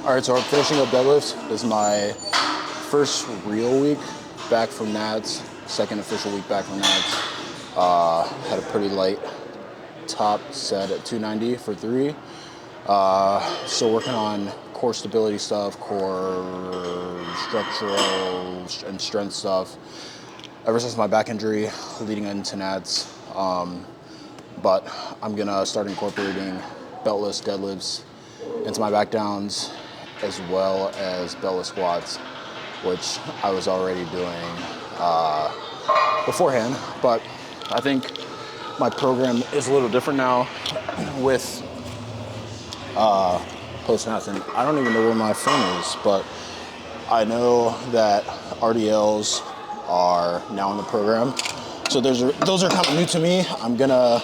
All right, so I'm finishing up deadlifts. This is my first real week back from NADS, second official week back from NADS. Had a pretty light top set at 290 for 3. Still working on core stability stuff, core structural and strength stuff. Ever since my back injury leading into NADS. But I'm gonna start incorporating beltless deadlifts into my back downs, as well as beltless squats, which I was already doing beforehand. But I think my program is a little different now with post-NADS. And I don't even know where my phone is, but I know that RDLs are now in the program. So those are kind of new to me. I'm gonna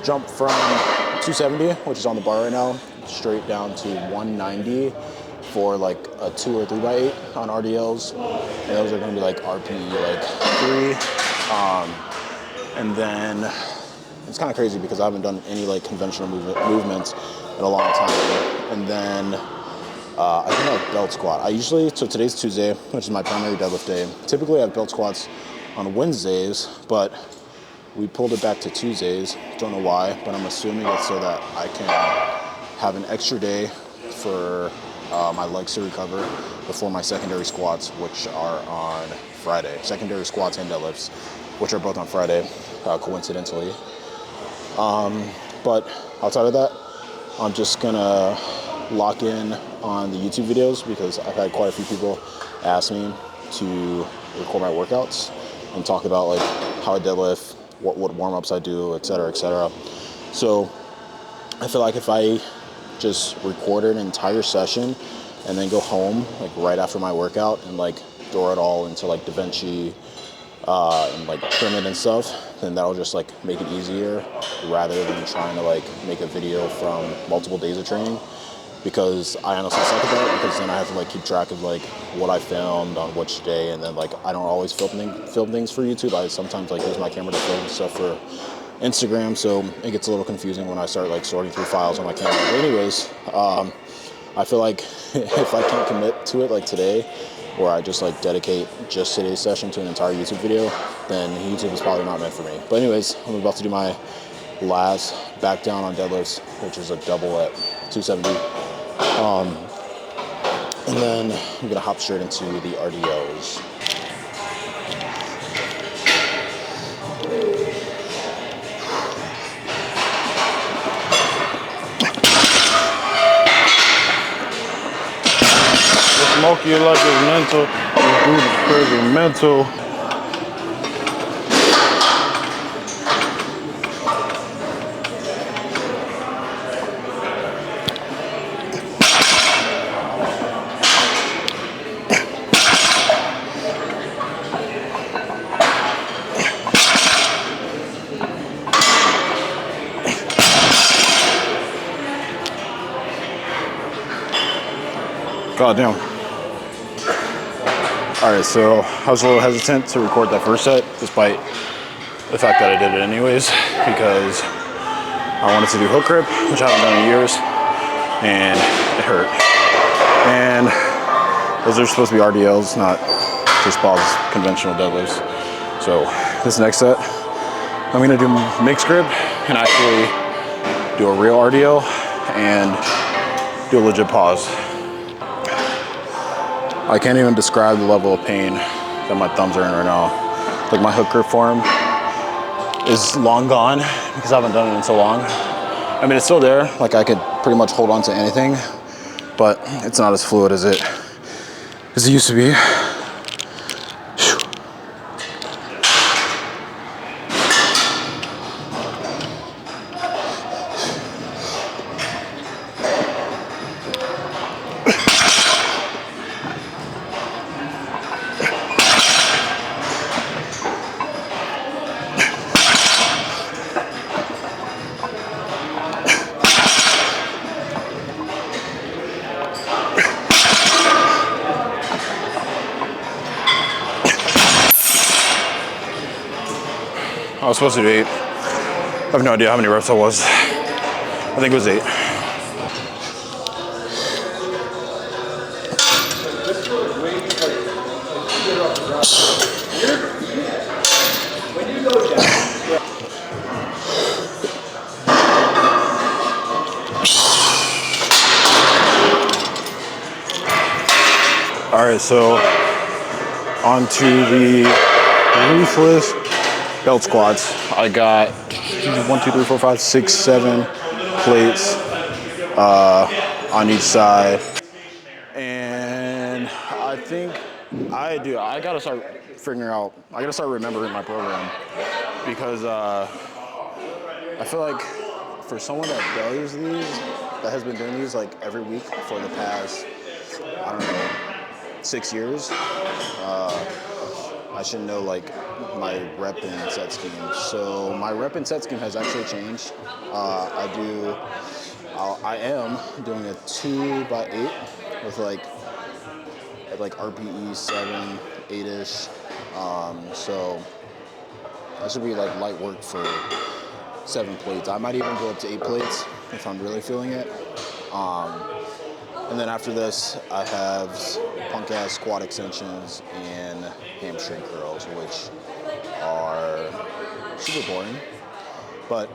jump from 270, which is on the bar right now, straight down to 190 for like a 2 or 3x8 on RDLs. And those are gonna be like RPE like 3. And then it's kind of crazy because I haven't done any like conventional movements in a long time. And then I think I have belt squat. So today's Tuesday, which is my primary deadlift day. Typically I have belt squats on Wednesdays, but we pulled it back to Tuesdays. Don't know why, but I'm assuming it's so that I can have an extra day for my legs to recover before my secondary squats, which are on Friday. Secondary squats and deadlifts, which are both on Friday, coincidentally. But outside of that, I'm just gonna lock in on the YouTube videos because I've had quite a few people ask me to record my workouts and talk about like how I deadlift, what warm-ups I do, et cetera, et cetera. So I feel like if I just record an entire session and then go home like right after my workout and like throw it all into like DaVinci and like trim it and stuff, then that'll just like make it easier rather than trying to like make a video from multiple days of training, because I honestly suck at that, because then I have to like keep track of like what I filmed on which day, and then like I don't always film things for YouTube. I sometimes like use my camera to film stuff for Instagram, so it gets a little confusing when I start like sorting through files on my camera. But anyways, I feel like if I can't commit to it like today, where I just like dedicate just today's session to an entire YouTube video, then YouTube is probably not meant for me. But anyways, I'm about to do my last back down on deadlifts, which is a double at 270. And then I'm gonna hop straight into the RDLs. Smoke you like it's mental, you do the crazy mental. God damn. All right, so I was a little hesitant to record that first set, despite the fact that I did it anyways, because I wanted to do hook grip, which I haven't done in years, and it hurt. And those are supposed to be RDLs, not just Bob's conventional deadlifts. So this next set, I'm gonna do mixed grip and actually do a real RDL and do a legit pause. I can't even describe the level of pain that my thumbs are in right now. Like my hook grip form is long gone because I haven't done it in so long. I mean, it's still there. Like I could pretty much hold on to anything, but it's not as fluid as it used to be. I was supposed to do 8. I have no idea how many reps that was. I think it was 8. All right, so onto the ruthless belt squats. I got 1, 2, 3, 4, 5, 6, 7 plates on each side, and I think I gotta start figuring out. I gotta start remembering my program because I feel like for someone that does these, that has been doing these like every week for the past, I don't know, 6 years, I should know like my rep and set scheme. So my rep and set scheme has actually changed. I am doing a 2x8 with like RPE 7, 8-ish. So that should be like light work for 7 plates. I might even go up to 8 plates if I'm really feeling it. And then after this, I have punk ass squat extensions and hamstring curls, which are super boring. But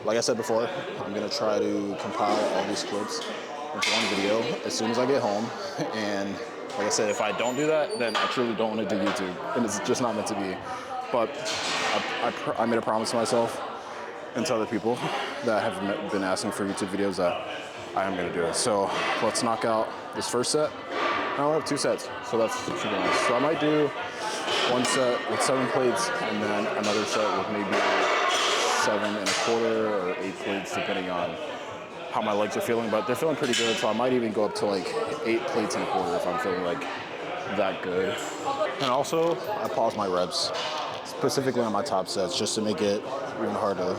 like I said before, I'm gonna try to compile all these clips into one video as soon as I get home. And like I said, if I don't do that, then I truly don't want to do YouTube, and it's just not meant to be. But I made a promise to myself and to other people that have been asking for YouTube videos that I am gonna do it. So let's knock out this first set. I only have 2 sets, so that's super nice. So I might do one set with 7 plates and then another set with maybe 7 1/4 or 8 plates, depending on how my legs are feeling. But they're feeling pretty good, so I might even go up to like 8 plates and a quarter if I'm feeling like that good. And also, I pause my reps, specifically on my top sets, just to make it even harder.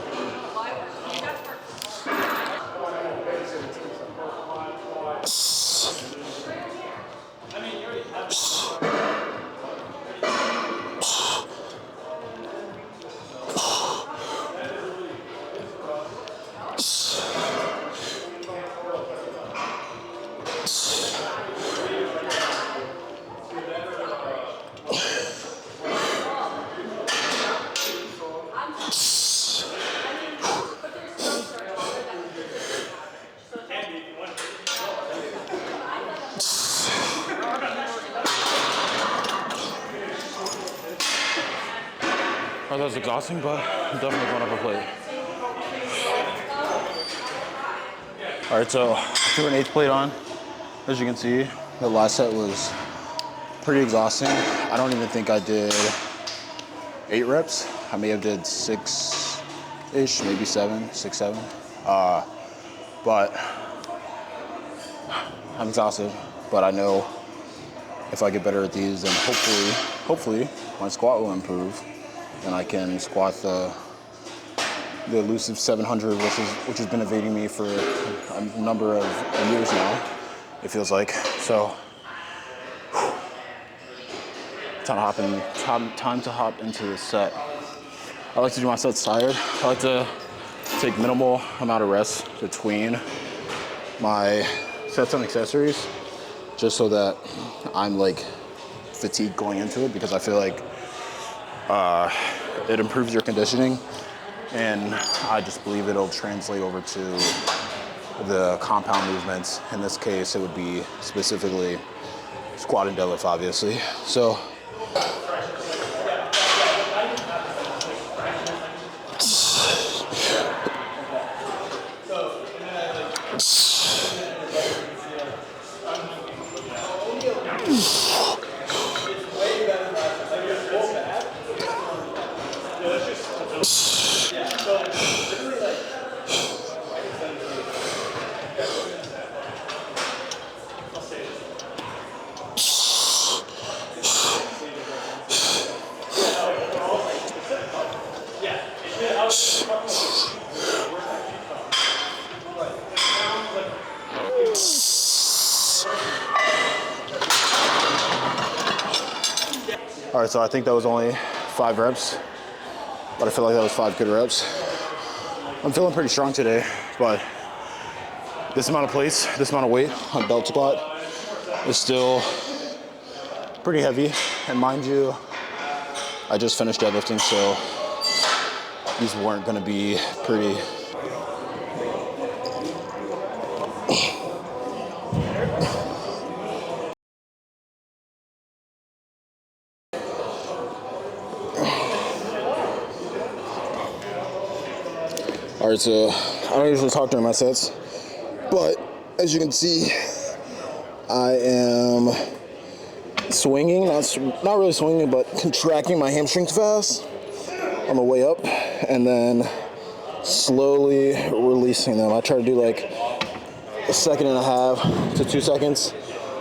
Oh, that was exhausting, but I'm definitely going up a plate. All right, so I threw an 8th plate on. As you can see, the last set was pretty exhausting. I don't even think I did 8 reps. I may have did 6-ish, maybe 7, 6, 7. But I'm exhausted, but I know if I get better at these, then hopefully my squat will improve and I can squat the elusive 700, which has been evading me for a number of years now, it feels like. So time to hop into the set. I like to do my sets tired. I like to take minimal amount of rest between my sets and accessories, just so that I'm like fatigued going into it, because I feel like it improves your conditioning, and I just believe it'll translate over to the compound movements. In this case, it would be specifically squat and deadlift, obviously. So all right, so I think that was only 5 reps, but I feel like that was 5 good reps. I'm feeling pretty strong today, but this amount of plates, this amount of weight on belt squat is still pretty heavy. And mind you, I just finished deadlifting, so these weren't gonna be pretty. All right, so I don't usually talk during my sets, but as you can see, I am swinging, not really swinging, but contracting my hamstrings fast on the way up, and then slowly releasing them. I try to do like 1.5 seconds to 2 seconds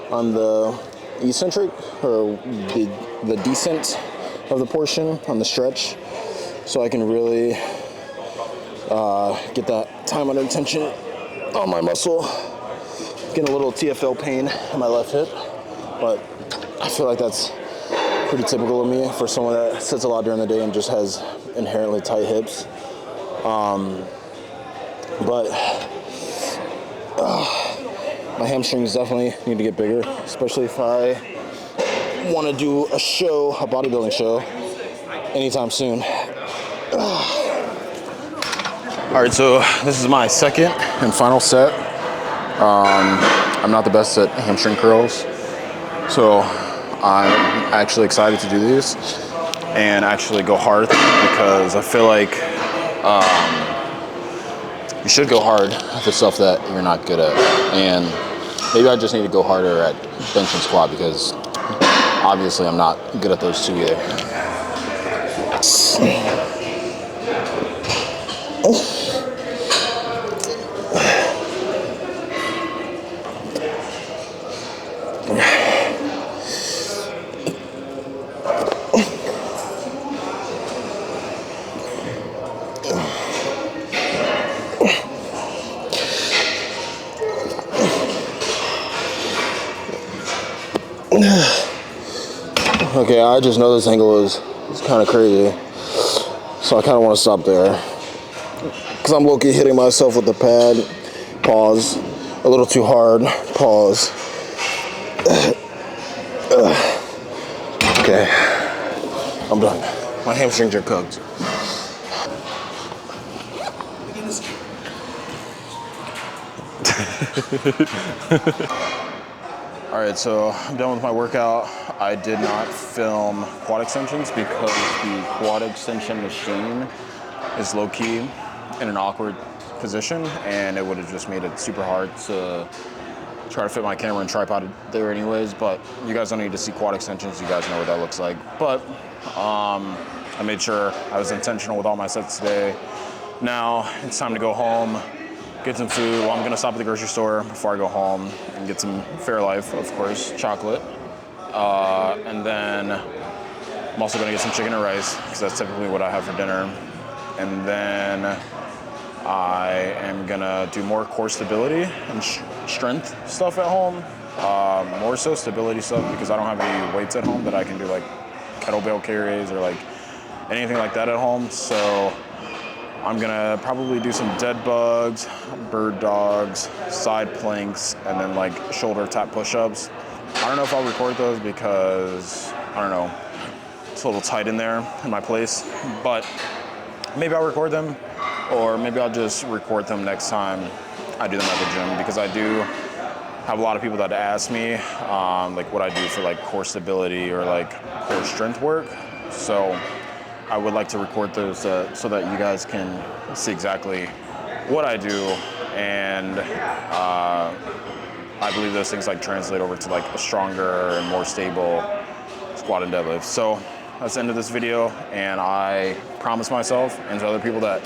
on the eccentric, or the descent of the portion on the stretch, so I can really get that time under tension on my muscle. Getting a little TFL pain in my left hip, but I feel like that's pretty typical of me for someone that sits a lot during the day and just has inherently tight hips. But my hamstrings definitely need to get bigger, especially if I want to do a show, a bodybuilding show, anytime soon. All right, so this is my second and final set. I'm not the best at hamstring curls, so I'm actually excited to do these and actually go hard, because I feel like you should go hard at the stuff that you're not good at. And maybe I just need to go harder at bench and squat, because obviously I'm not good at those two either. Okay, I just know this angle is kind of crazy, so I kind of want to stop there, because I'm low-key hitting myself with the pad. Pause. A little too hard. Pause. Okay, I'm done. My hamstrings are cooked. All right, so I'm done with my workout. I did not film quad extensions because the quad extension machine is low-key in an awkward position, and it would have just made it super hard to try to fit my camera and tripod there anyways. But you guys don't need to see quad extensions. You guys know what that looks like. But I made sure I was intentional with all my sets today. Now it's time to go home, get some food. Well, I'm gonna stop at the grocery store before I go home and get some Fairlife, of course, chocolate. And then I'm also gonna get some chicken and rice, because that's typically what I have for dinner. And then I am gonna do more core stability and strength stuff at home. More so stability stuff, because I don't have any weights at home that I can do like kettlebell carries or like anything like that at home. So I'm gonna probably do some dead bugs, bird dogs, side planks, and then like shoulder tap push-ups. I don't know if I'll record those, because I don't know, it's a little tight in there in my place, but maybe I'll record them, or maybe I'll just record them next time I do them at the gym, because I do have a lot of people that ask me like what I do for like core stability or like core strength work. So I would like to record those so that you guys can see exactly what I do, and I believe those things like translate over to like a stronger and more stable squat and deadlift. So that's the end of this video, and I promise myself and to other people that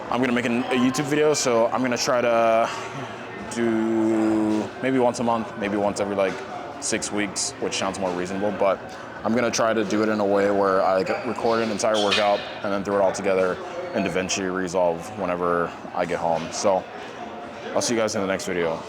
I'm gonna make a YouTube video. So I'm gonna try to do maybe once a month, maybe once every like 6 weeks, which sounds more reasonable, but I'm gonna try to do it in a way where I record an entire workout and then throw it all together and eventually resolve whenever I get home. So I'll see you guys in the next video.